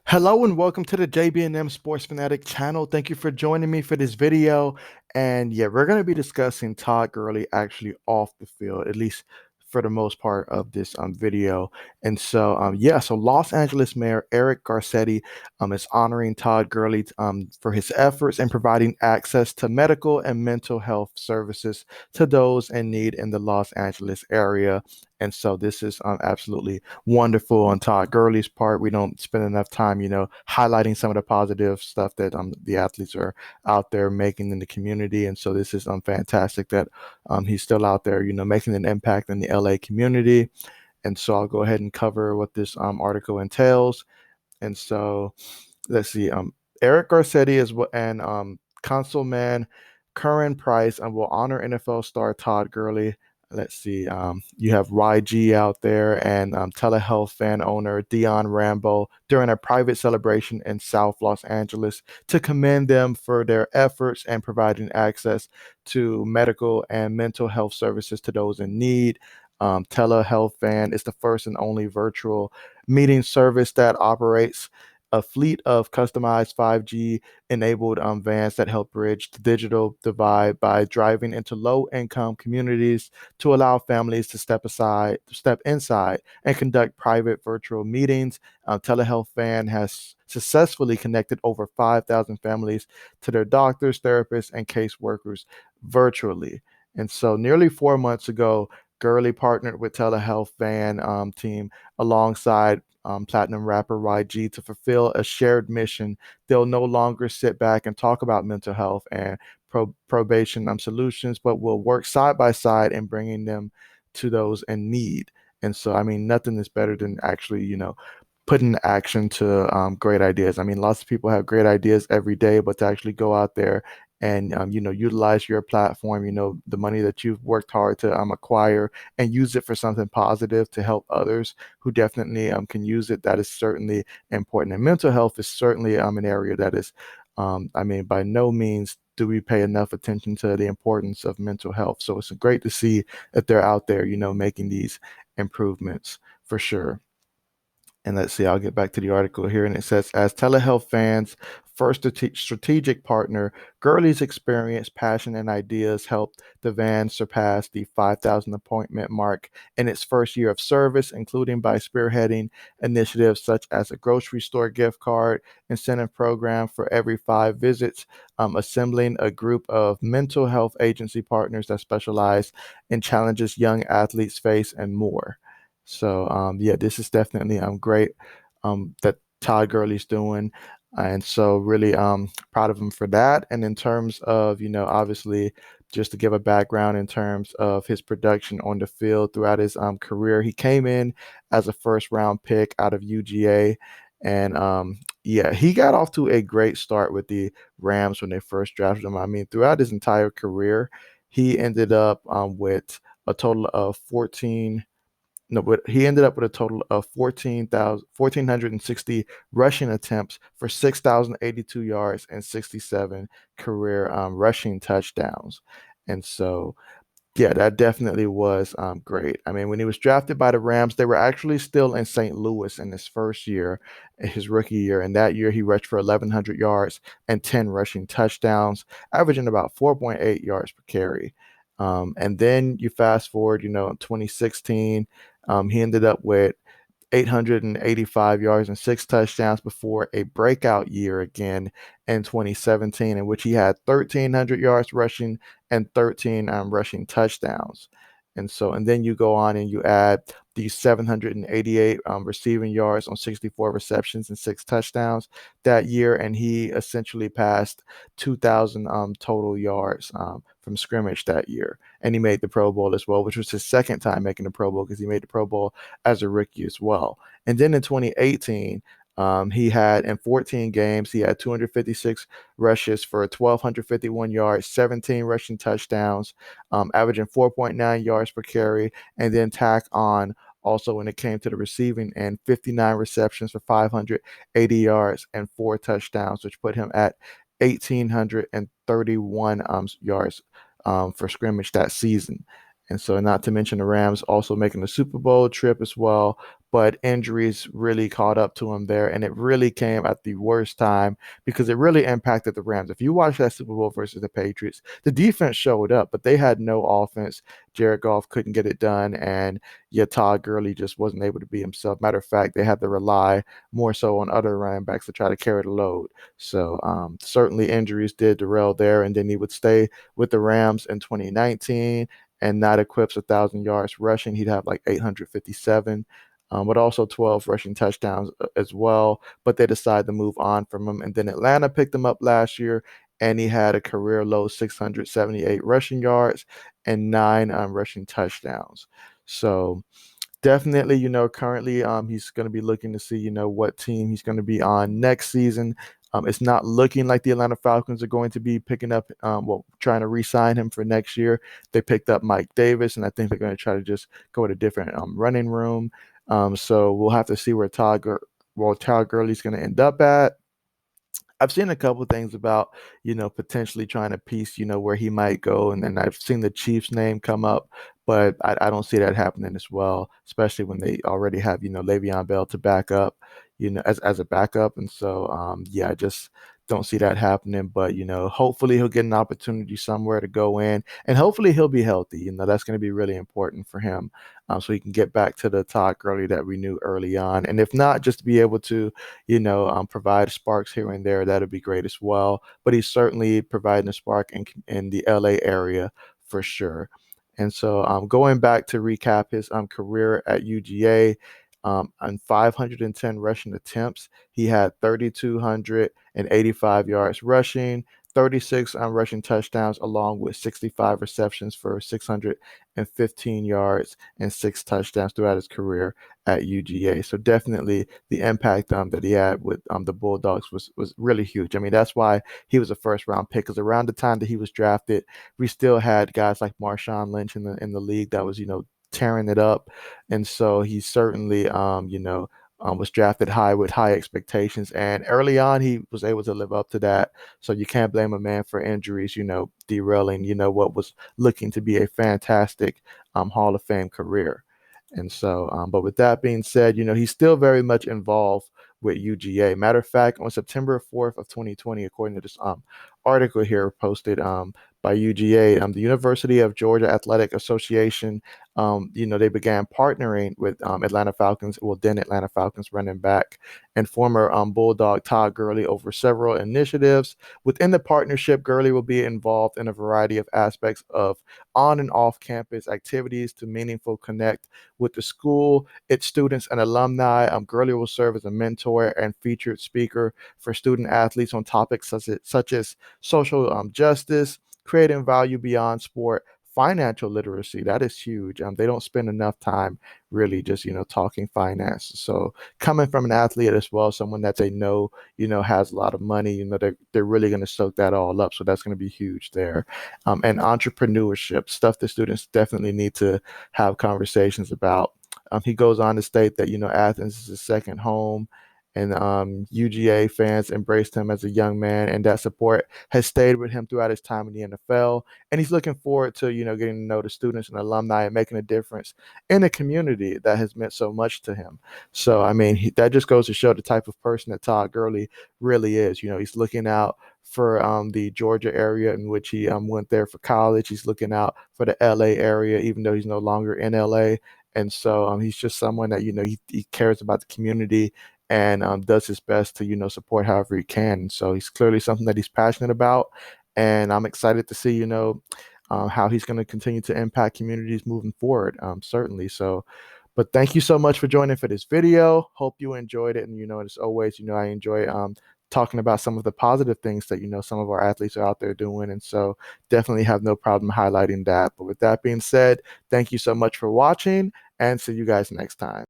Hello and welcome to the JB&M Sports Fanatic channel. Thank you for joining me for this video. And yeah, we're going to be discussing Todd Gurley actually off the field, at least for the most part of this video. And so yeah, so Los Angeles Mayor Eric Garcetti is honoring Todd Gurley for his efforts in providing access to medical and mental health services to those in need in the Los Angeles area. And so this is absolutely wonderful on Todd Gurley's part. We don't spend enough time, highlighting some of the positive stuff that the athletes are out there making in the community. And so this is fantastic that he's still out there, making an impact in the LA community. And so I'll go ahead and cover what this article entails. And so let's see. Eric Garcetti is what and Councilman Curran Price will honor NFL star Todd Gurley. Let's see. You have YG out there and telehealth fan owner Dion Rambo during a private celebration in South Los Angeles to commend them for their efforts and providing access to medical and mental health services to those in need. Telehealth Fan is the first and only virtual meeting service that operates a fleet of customized 5G enabled vans that help bridge the digital divide by driving into low income communities to allow families to step inside and conduct private virtual meetings. Telehealth Fan has successfully connected over 5,000 families to their doctors, therapists, and caseworkers virtually. And so nearly 4 months ago, Gurley partnered with Telehealth Van team alongside platinum rapper YG to fulfill a shared mission. They'll no longer sit back and talk about mental health and probation solutions, but will work side by side in bringing them to those in need. And so, I mean, nothing is better than actually, putting action to great ideas. I mean, lots of people have great ideas every day, but to actually go out there and utilize your platform, the money that you've worked hard to acquire and use it for something positive to help others who definitely can use it. That is certainly important. And mental health is certainly an area that is, I mean, by no means do we pay enough attention to the importance of mental health. So it's great to see that they're out there, making these improvements for sure. And let's see, I'll get back to the article here. And it says, as telehealth fans' first strategic partner, Gurley's experience, passion, and ideas helped the van surpass the 5,000 appointment mark in its first year of service, including by spearheading initiatives such as a grocery store gift card incentive program for every 5 visits, assembling a group of mental health agency partners that specialize in challenges young athletes face, and more. So yeah, this is definitely great that Todd Gurley's doing. And so really proud of him for that. And in terms of, obviously just to give a background in terms of his production on the field throughout his career, he came in as a first round pick out of UGA. And yeah, he got off to a great start with the Rams when they first drafted him. I mean, throughout his entire career, he ended up with a total of 14 no, but he ended up with a total of 1,460 rushing attempts for 6,082 yards and 67 career rushing touchdowns. And so, yeah, that definitely was great. I mean, when he was drafted by the Rams, they were actually still in St. Louis in his first year, his rookie year. And that year, he rushed for 1,100 yards and 10 rushing touchdowns, averaging about 4.8 yards per carry. And then you fast forward, in 2016, he ended up with 885 yards and 6 touchdowns before a breakout year again in 2017, in which he had 1,300 yards rushing and 13 rushing touchdowns. And then you go on and you add the 788 receiving yards on 64 receptions and 6 touchdowns that year, and he essentially passed 2,000 total yards from scrimmage that year. And he made the Pro Bowl as well, which was his second time making the Pro Bowl because he made the Pro Bowl as a rookie as well. And then in 2018, he had in 14 games, he had 256 rushes for 1,251 yards, 17 rushing touchdowns, averaging 4.9 yards per carry, and then tack on also when it came to the receiving and 59 receptions for 580 yards and 4 touchdowns, which put him at 1,831 yards for scrimmage that season. And so, not to mention the Rams also making the Super Bowl trip as well, but injuries really caught up to him there, and it really came at the worst time because it really impacted the Rams. If you watch that Super Bowl versus the Patriots, the defense showed up, but they had no offense. Jared Goff couldn't get it done, and yeah, Todd Gurley just wasn't able to be himself. Matter of fact, they had to rely more so on other running backs to try to carry the load. So certainly injuries did derail there, and then he would stay with the Rams in 2019 and not eclipse 1,000 yards rushing. He'd have like 857. But also 12 rushing touchdowns as well. But they decided to move on from him. And then Atlanta picked him up last year, and he had a career low 678 rushing yards and nine rushing touchdowns. So definitely, currently he's going to be looking to see, what team he's going to be on next season. It's not looking like the Atlanta Falcons are going to be picking up, trying to re-sign him for next year. They picked up Mike Davis, and I think they're going to try to just go with a different running room. So we'll have to see where Todd Gurley's going to end up at. I've seen a couple things about, potentially trying to piece, where he might go. And then I've seen the Chiefs name come up, but I don't see that happening as well, especially when they already have, Le'Veon Bell to back up, as a backup. And so, yeah, I just don't see that happening. But, hopefully he'll get an opportunity somewhere to go in, and hopefully he'll be healthy. That's going to be really important for him, so he can get back to the Todd Gurley that we knew early on. And if not, just to be able to provide sparks here and there, that'd be great as well. But he's certainly providing a spark in the LA area for sure. And so going back to recap his career at UGA, on 510 rushing attempts, he had 3,285 yards rushing, 36 rushing touchdowns, along with 65 receptions for 615 yards and six touchdowns throughout his career at UGA. So definitely the impact that he had with the Bulldogs was really huge. I mean, that's why he was a first round pick, because around the time that he was drafted, we still had guys like Marshawn Lynch in the league that was tearing it up, and so he certainly was drafted high with high expectations, and early on he was able to live up to that. So you can't blame a man for injuries, derailing what was looking to be a fantastic Hall of Fame career. And so, but with that being said, he's still very much involved with UGA. Matter of fact, on September 4th of 2020, according to this article here posted by UGA, the University of Georgia Athletic Association, they began partnering with Atlanta Falcons, well, then Atlanta Falcons running back and former Bulldog Todd Gurley over several initiatives. Within the partnership, Gurley will be involved in a variety of aspects of on and off campus activities to meaningful connect with the school, its students and alumni. Gurley will serve as a mentor and featured speaker for student athletes on topics such as social justice, creating value beyond sport, financial literacy. That is huge. They don't spend enough time really just talking finance. So coming from an athlete as well, someone that they know has a lot of money, they're really going to soak that all up. So that's going to be huge there. And entrepreneurship, stuff the students definitely need to have conversations about. He goes on to state that Athens is his second home, and UGA fans embraced him as a young man, and that support has stayed with him throughout his time in the NFL. And he's looking forward to getting to know the students and alumni and making a difference in a community that has meant so much to him. So I mean, that just goes to show the type of person that Todd Gurley really is. He's looking out for the Georgia area in which he went there for college. He's looking out for the LA area, even though he's no longer in LA. And so he's just someone that he cares about the community and does his best to support however he can. So he's clearly something that he's passionate about, and I'm excited to see how he's going to continue to impact communities moving forward. Certainly. So, but thank you so much for joining for this video. Hope you enjoyed it, and as always, I enjoy talking about some of the positive things that some of our athletes are out there doing, and so definitely have no problem highlighting that. But with that being said, thank you so much for watching, and see you guys next time.